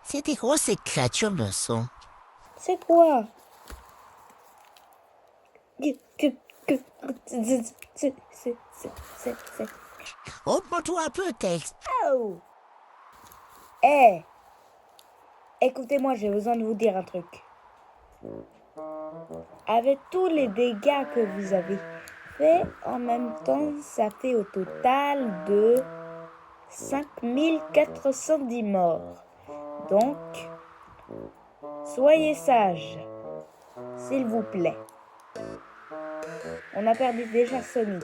C'était quoi cette créature de son? C'est quoi? Reprends-toi un peu, texte. Oh! Hé! Écoutez-moi, j'ai besoin de vous dire un truc. Avec tous les dégâts que vous avez fait, en même temps, ça fait au total de 5410 morts. Donc, soyez sages, s'il vous plaît. On a perdu déjà Sonic.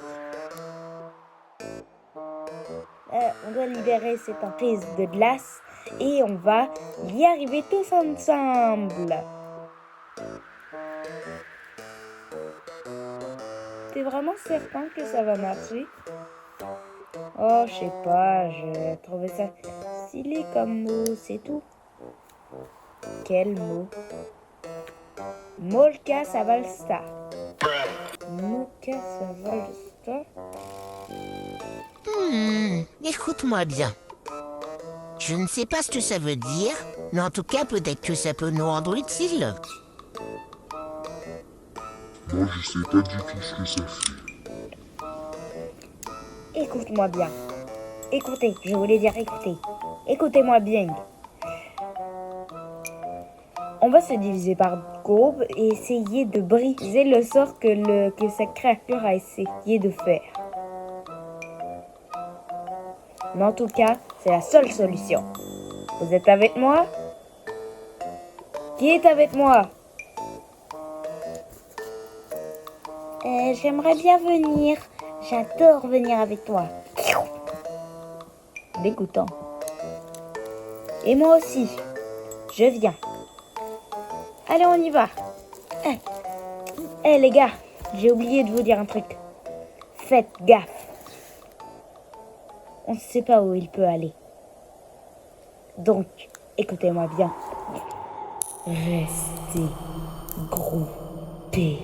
On doit libérer cette emprise de glace et on va y arriver tous ensemble. T'es vraiment certain que ça va marcher? Oh, je sais pas, je trouvais ça stylé comme mot, c'est tout. Quel mot? Molka Savalsta. Molka Savalsta. Écoute-moi bien. Je ne sais pas ce que ça veut dire, mais en tout cas, peut-être que ça peut nous rendre utile. Moi, je sais pas du tout ce que ça fait. Écoute-moi bien. Écoutez, je voulais dire écoutez. Écoutez-moi bien. On va se diviser par groupes et essayer de briser le sort que cette créature a essayé de faire. Mais en tout cas, c'est la seule solution. Vous êtes avec moi? Qui est avec moi? J'aimerais bien venir. J'adore venir avec toi. Dégoûtant. Et moi aussi. Je viens. Allez, on y va. Les gars, j'ai oublié de vous dire un truc. Faites gaffe. On ne sait pas où il peut aller. Donc, écoutez-moi bien. Restez groupés.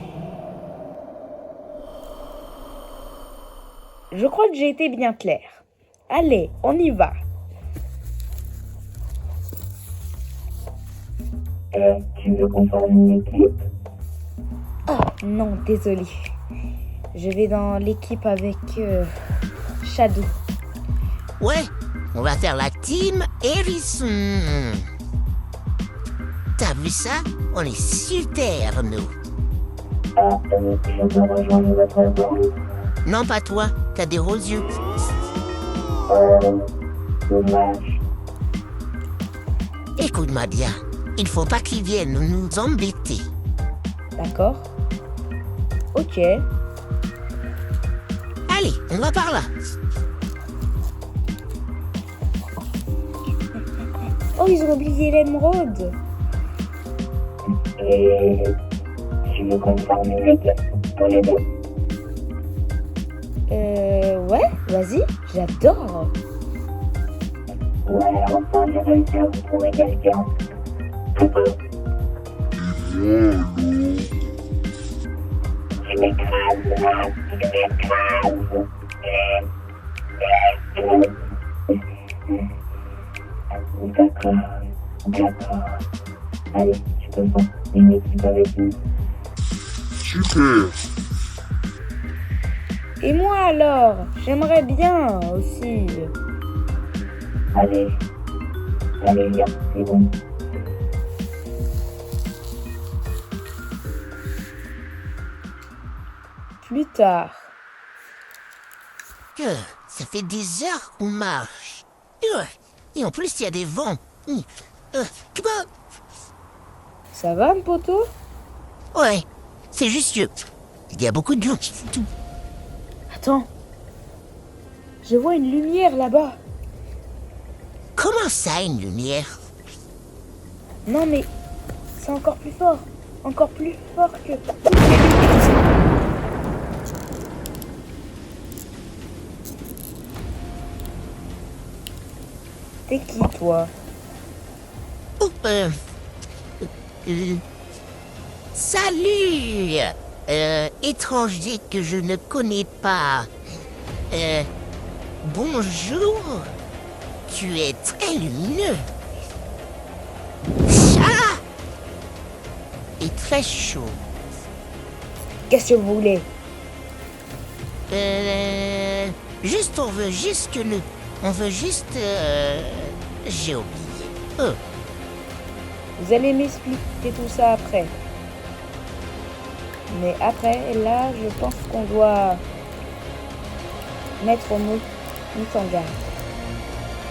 Je crois que j'ai été bien clair. Allez, on y va. Tu veux qu'on forme une équipe? Oh, non, désolé. Je vais dans l'équipe avec Shadow. Ouais, on va faire la team Hérisson. T'as vu ça? On est super, nous. Je peux rejoindre votre bande? Non, pas toi. T'as des gros yeux. Dommage. Écoute-moi bien. Il faut pas qu'ils viennent nous embêter. D'accord. Ok. Allez, on va par là. Oh, ils ont oublié l'émeraude. Et tu veux qu'on forme une équipe pour les deux? Ouais, vas-y, j'adore. Ouais, enfin, j'ai réussi à vous trouver quelqu'un. Tu m'écrases, là. Tu m'écrases. D'accord. Allez, tu peux former une équipe avec nous. Super! Et moi alors, j'aimerais bien aussi. Allez, viens, c'est bon. Plus tard. Ça fait des heures qu'on marche. Et en plus, il y a des vents. Ça va, mon poteau? Ouais, c'est juste que Il y a beaucoup de gens qui font tout. Attends. Je vois une lumière là-bas. Comment ça, une lumière? Non mais c'est encore plus fort. Encore plus fort que... T'es qui toi? Oh, salut, étranger que je ne connais pas. Bonjour. Tu es très lumineux. Ça et très chaud. Qu'est-ce que vous voulez? Juste, on veut juste que nous... On veut juste... j'ai oublié. Oh. Vous allez m'expliquer tout ça après. Mais après, là, je pense qu'on doit mettre Monit en garde.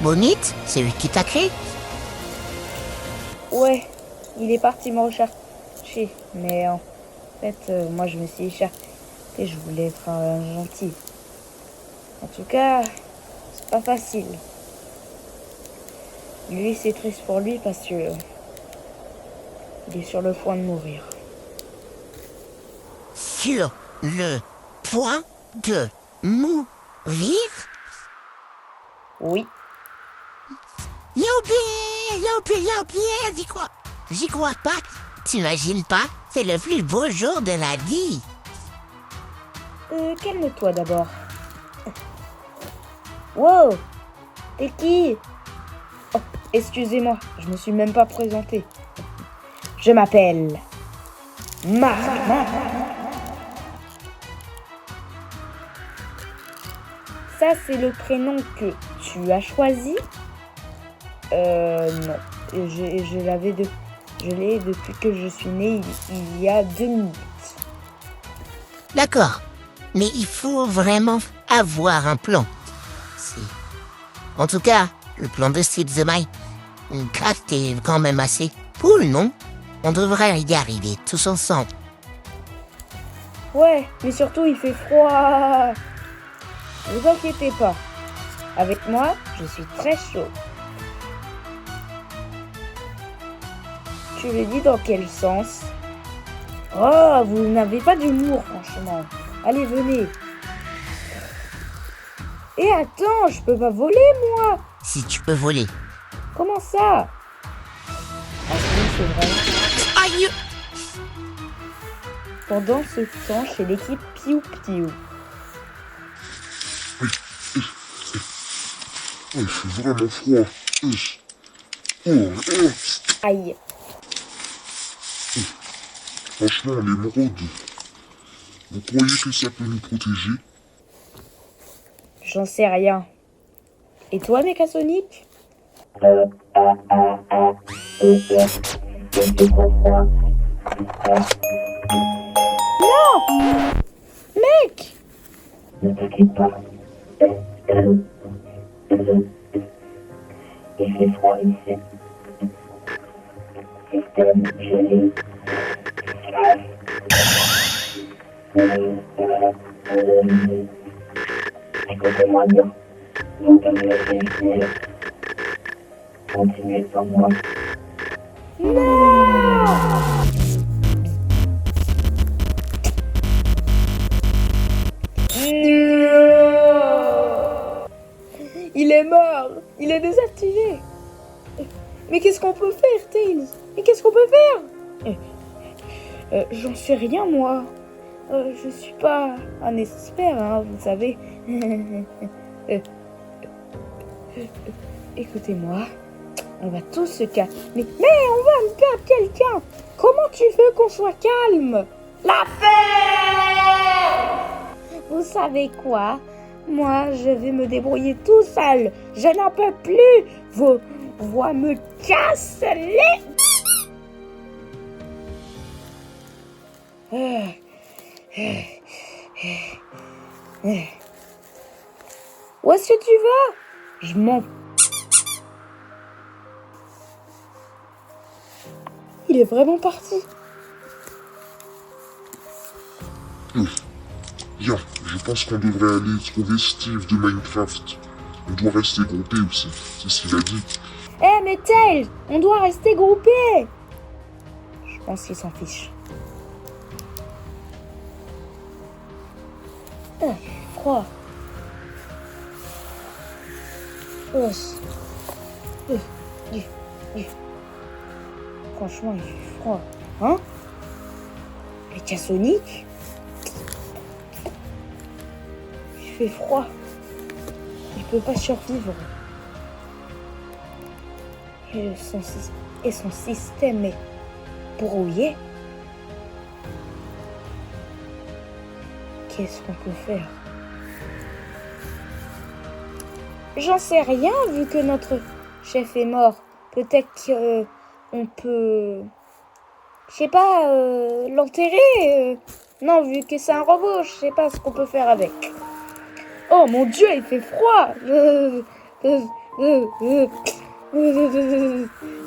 Bonite, c'est lui qui t'a créé? Ouais, il est parti me rechercher. Mais en fait, moi, je me suis échappée. Je voulais être un gentil. En tout cas, c'est pas facile. Lui, c'est triste pour lui parce que il est sur le point de mourir. Sur le point de mourir? Oui. Youpi, j'y crois pas. T'imagines pas? C'est le plus beau jour de la vie. Calme-toi d'abord. Wow! T'es qui? Oh, excusez-moi, je me suis même pas présenté. Je m'appelle Marc. Ça, c'est le prénom que tu as choisi? Non. Je l'ai depuis que je suis née il y a 2 minutes. D'accord. Mais il faut vraiment avoir un plan. En tout cas, le plan de Steve the Mind, une carte est quand même assez cool, non? On devrait y arriver tous ensemble. Ouais, mais surtout il fait froid. Ne vous inquiétez pas. Avec moi, je suis très chaud. Tu le dis dans quel sens? Oh, vous n'avez pas d'humour, franchement. Allez, venez. Et attends, je peux pas voler, moi. Si tu peux voler. Comment ça? Ah oui, c'est vrai. Aïe! Pendant ce temps, chez l'équipe Piou Piou. Oh, il fait vraiment froid. Oh. Aïe. Franchement, l'émeraude, vous croyez que ça peut nous protéger? J'en sais rien. Et toi, Mécasonic? Non! Mec! Ne t'inquiète pas. Il fait froid ici. Système gelé. Écoutez-moi bien. Vous devez réussir. Continuez sans moi. Il est mort. Il est désactivé. Mais qu'est-ce qu'on peut faire, Tails? Mais qu'est-ce qu'on peut faire? J'en sais rien, moi. Je suis pas un expert, hein, vous savez. Écoutez-moi. On va tous se calmer. Mais on va me perdre quelqu'un. Comment tu veux qu'on soit calme? La fête! Vous savez quoi? Moi, je vais me débrouiller tout seul. Je n'en peux plus. Vos voix me cassent les... Où est-ce que tu vas? Je m'en... Il est vraiment parti. Bien, je pense qu'on devrait aller trouver Steve de Minecraft. On doit rester groupé aussi, c'est ce qu'il a dit. Eh mais Tails, on doit rester groupés. Je pense qu'il s'en fiche. Ah, froid. Oh. Franchement, il fait froid. Hein? Mais tiens, Sonic? Il fait froid. Il peut pas survivre. Et son système est brouillé. Qu'est-ce qu'on peut faire? J'en sais rien, vu que notre chef est mort. Peut-être qu'on peut... Je sais pas, l'enterrer. Non, vu que c'est un robot, je sais pas ce qu'on peut faire avec. Oh mon Dieu, il fait froid.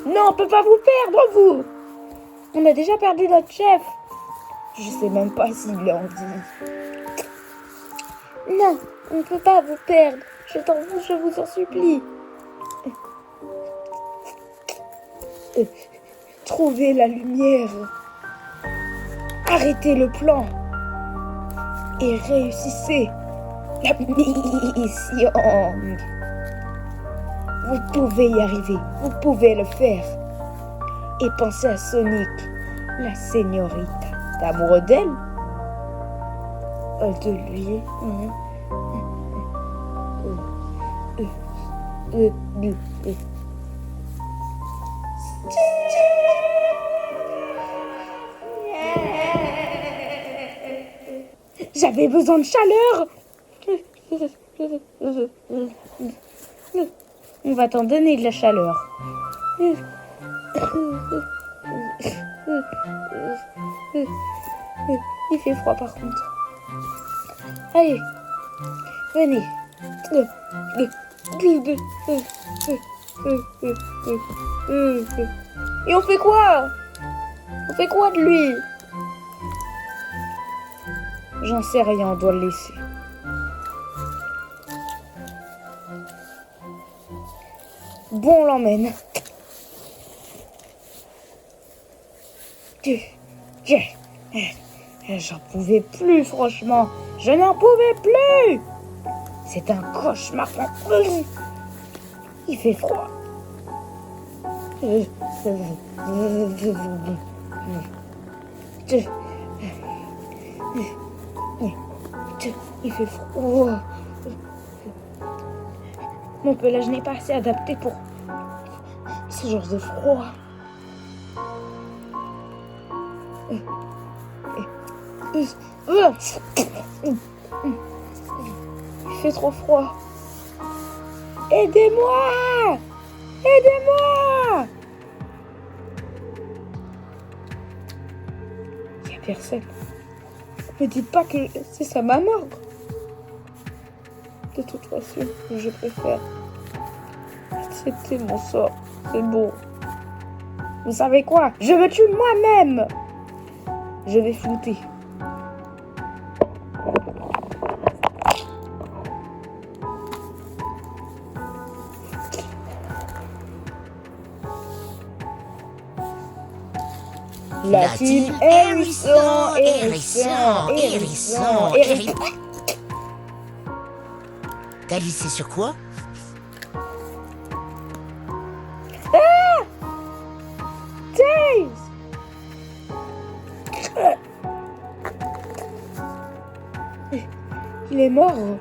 Non, on peut pas vous perdre, vous. On a déjà perdu notre chef. Je sais même pas s'il est en vie. Non, on ne peut pas vous perdre. Je vous en supplie. Trouvez la lumière. Arrêtez le plan. Et réussissez la mission. Vous pouvez y arriver. Vous pouvez le faire. Et pensez à Sonic, la señorita. T'es amoureux d'elle? De lui. J'avais besoin de chaleur. On va t'en donner de la chaleur. Il fait froid par contre. Allez, venez. Et on fait quoi? On fait quoi de lui? J'en sais rien, on doit le laisser. Bon, on l'emmène. J'en pouvais plus, franchement. Je n'en pouvais plus. C'est un cauchemar. Il fait froid. Il fait froid. Mon pelage n'est pas assez adapté pour ce genre de froid. Il fait trop froid. Aidez-moi! Aidez-moi! Il n'y a personne. Ne dites pas que c'est sa maman. De toute façon, je préfère accepter mon sort. C'est bon. Vous savez quoi? Je me tue moi-même. Je vais flouter. La team Hérisson. T'as glissé sur quoi? Tails! Il est mort.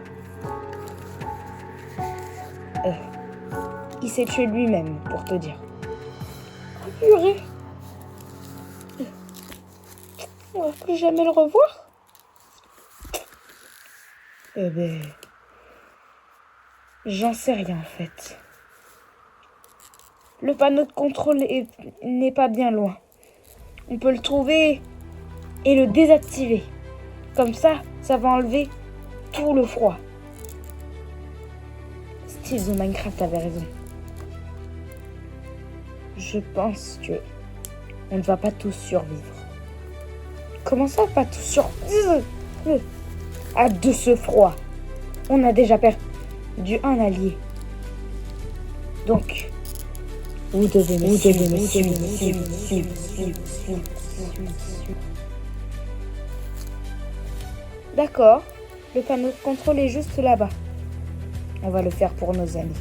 Il s'est tué lui-même, pour te dire. Oh, purée. On va plus jamais le revoir. Eh ben... J'en sais rien, en fait. Le panneau de contrôle n'est pas bien loin. On peut le trouver et le désactiver. Comme ça, ça va enlever tout le froid. Steve de Minecraft avait raison. Je pense que on ne va pas tous survivre. Comment ça, pas tous survivre? Hâte de ce froid. On a déjà perdu un allié. Donc, vous devez me suivre. D'accord. Le panneau de contrôle est juste là-bas. On va le faire pour nos amis.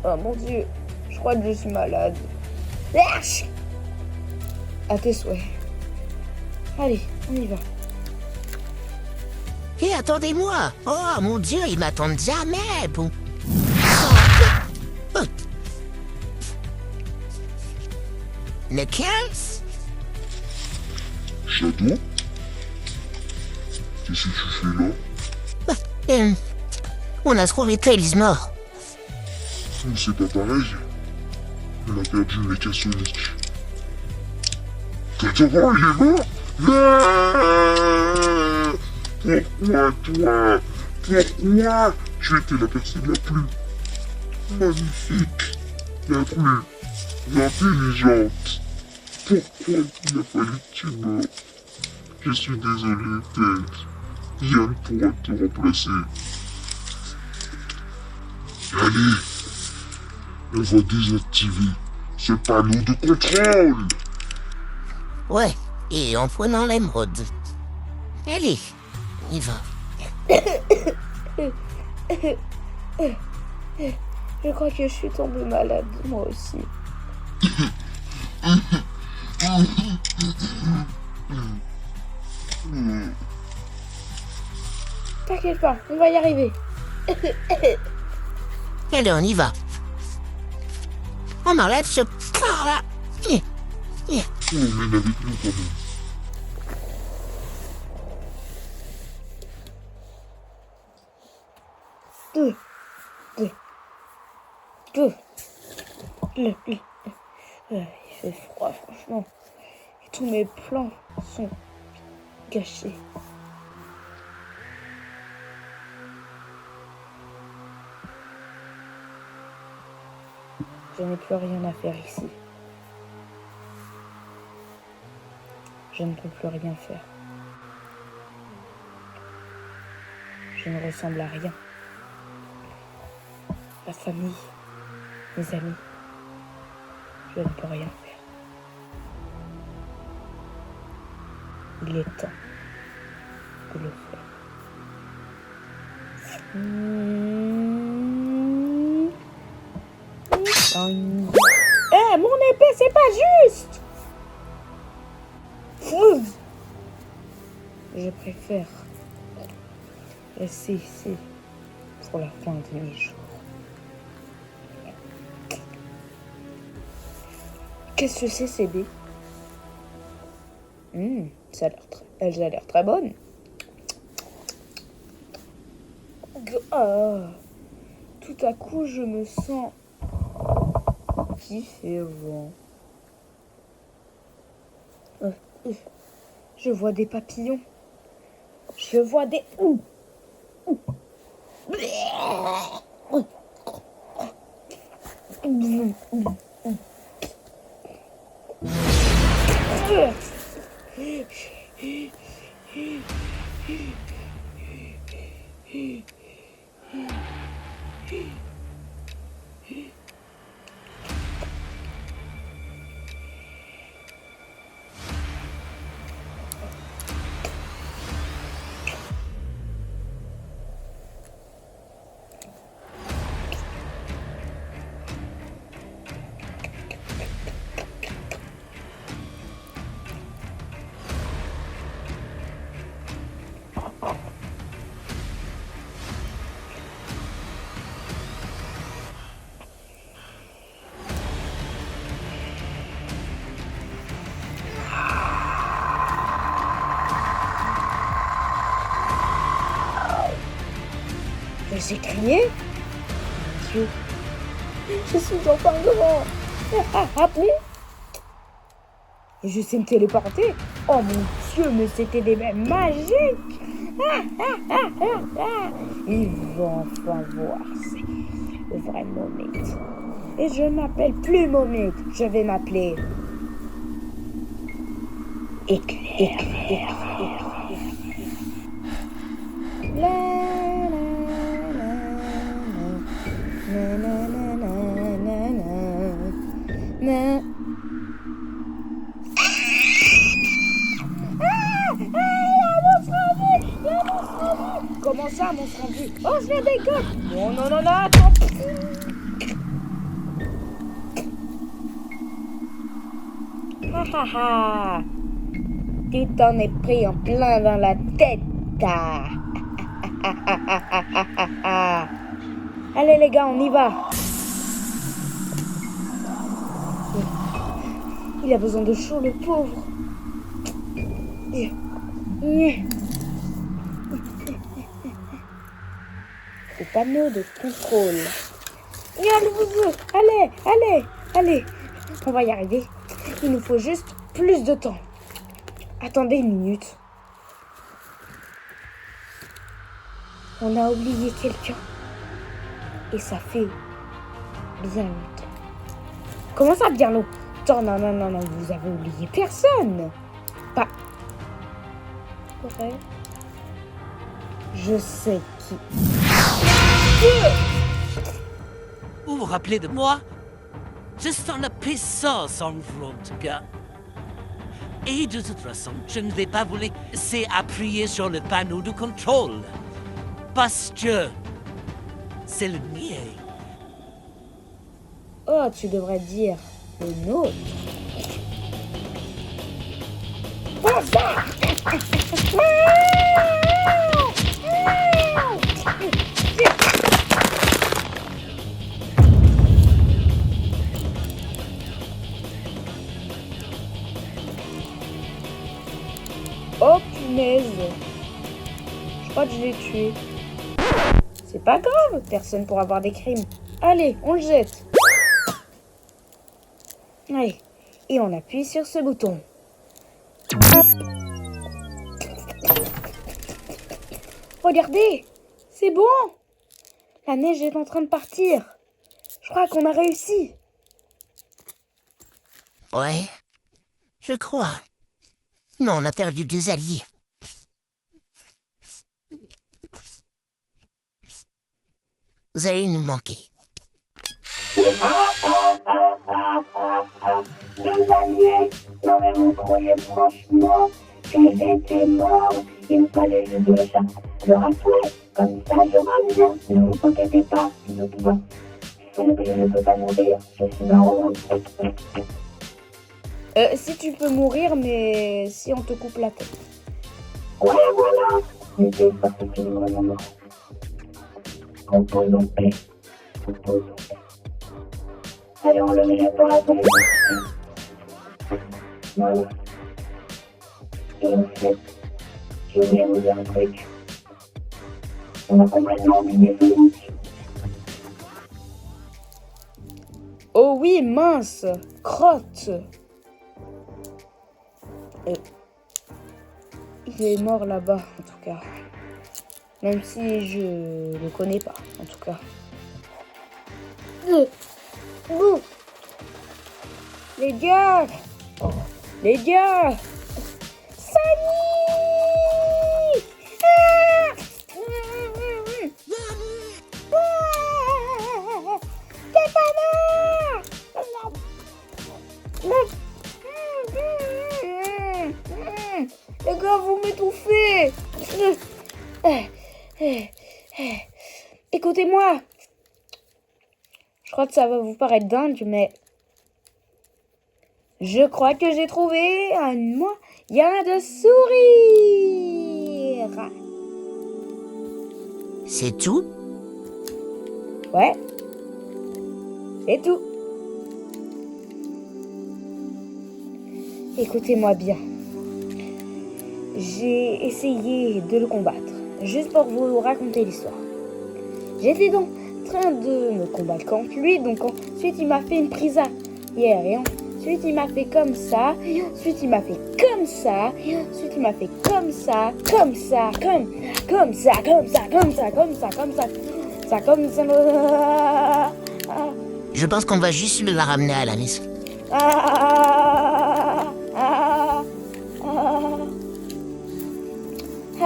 Oh mon Dieu, je crois que je suis malade. À tes souhaits. Allez, on y va. Hé, attendez-moi! Oh mon Dieu, ils m'attendent jamais! Bon. Oh. Lequel? Shadow? Qu'est-ce que tu fais là? On a trouvé Tails mort. Oh, c'est pas pareil. Elle a perdu une méca sonique. T'as il est mort? Non! Pourquoi toi? Pourquoi? Tu étais la personne la plus magnifique, la plus intelligente. Pourquoi il a fallu que tu meurs? Je suis désolé, Tails. Yann pourra te remplacer. Allez, elle va désactiver ce panneau de contrôle. Ouais, et en prenant l'émeraude. Allez, on y va. Je crois que je suis tombée malade, moi aussi. T'inquiète pas, on va y arriver. Allez, on y va. On enlève ce... là. Oh, mène avec nous quand même. Il fait froid, franchement. Et tous mes plans sont gâchés. Je n'ai plus rien à faire ici. Je ne peux plus rien faire. Je ne ressemble à rien. La famille, mes amis, je ne peux rien faire. Il est temps de le faire. Mon épée, c'est pas juste! Je préfère rester ici pour la fin de mes jours. Qu'est-ce que c'est, CB? Elle a l'air très bonne. Tout à coup, je me sens différent. Je vois des papillons. Je vois des... J'ai crié. Mon Dieu. Je suis enfin grand. Et je sais me téléporter. Oh mon Dieu, mais c'était des mêmes magiques. Ils vont enfin voir. C'est le vrai Momette. Et je m'appelle plus Momette. Je vais m'appeler éclair. La, la, la, na, na, na, na, na, na. Comment ça, monstre en vue? Oh, je la dégomme! Non, non, non, non, attends! Ha ha ha! Tu t'en es pris en plein dans la tête! Ah. Allez les gars, on y va! Il a besoin de chaud, le pauvre! Au panneau de contrôle. Allez, allez, allez. On va y arriver. Il nous faut juste plus de temps. Attendez une minute. On a oublié quelqu'un. Et ça fait bien longtemps. Comment ça, bien longtemps? Non, non, non, non, vous avez oublié personne. Pas. Ouais. Je sais qui. Vous vous rappelez de moi? Juste en apaisant sans vous en tout cas. Et de toute façon, je ne vais pas vous laisser appuyer sur le panneau de contrôle. Parce que c'est le mien. Oh, tu devrais dire le nôtre. Oh punaise! Je crois que je l'ai tué. C'est pas grave, personne pourra voir des crimes. Allez, on le jette. Allez, et on appuie sur ce bouton. Regardez, c'est bon. La neige est en train de partir. Je crois qu'on a réussi. Ouais, je crois. Non, on a perdu des alliés. Vous allez nous manquer. Les alliés, non mais vous croyez franchement qu'ils étaient morts? Il me fallait juste ça. Le rappeler, comme ça je reviens. Ne vous inquiétez pas, je ne peux pas mourir, je suis mort. Si tu peux mourir, mais si on te coupe la tête. Ouais, voilà, j'étais particulièrement mort. Repose en paix, repose en paix. Allez, on le met pour la tombe. Voilà. Et en fait, je voulais vous dire un truc. On a complètement oublié Félix. Oh oui, mince, crotte. Il est mort là-bas, en tout cas. Même si je le connais pas, en tout cas. Bouh. Les gars! Les gars! Sani! Ah! T'es pas mort! Les gars, vous m'étouffez! Écoutez-moi! Je crois que ça va vous paraître dingue, mais je crois que j'ai trouvé un moyen de sourire. C'est tout? Ouais, c'est tout. Écoutez-moi bien. J'ai essayé de le combattre, juste pour vous raconter l'histoire. J'étais donc en train de me combattre contre lui, donc ensuite il m'a fait une prise hier, et ensuite il m'a fait comme ça, et ensuite il m'a fait comme ça, et ensuite il m'a fait comme ça, comme ça, comme ça, comme ça, comme ça, comme ça, comme ça, ça, comme ça. Je pense qu'on va juste la ramener à la maison.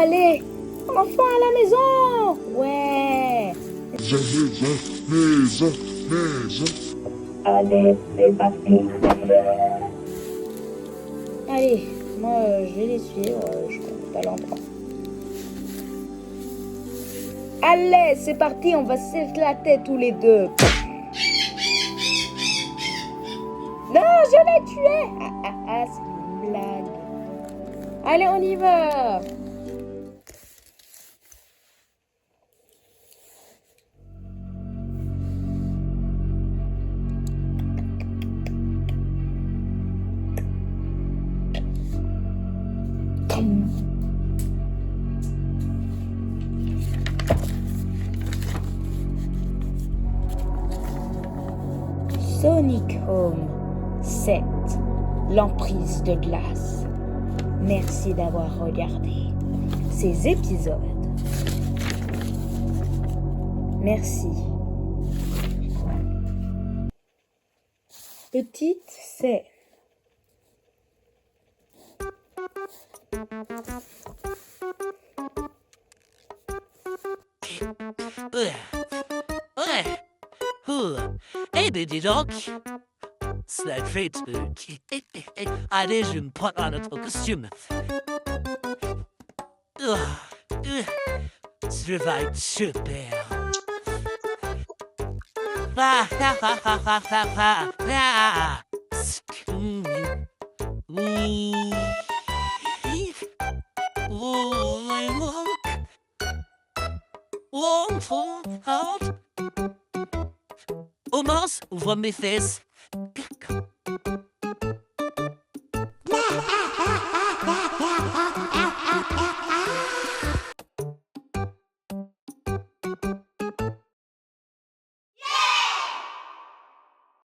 Allez, enfin à la maison. Ouais. Maison. Allez, c'est parti. Allez, moi je vais les suivre, je connais pas l'endroit. Allez, c'est parti, on va s'éclater tous les deux. Non, je l'ai tué. C'est une blague. Allez, on y va. Sonic Home 7, l'emprise de glace. Merci d'avoir regardé ces épisodes. Merci. Petite scène. Eh ben dis donc, c'est fait. Allez, je me prends un autre costume. Ça va être super. Omars, ouvre mes fesses.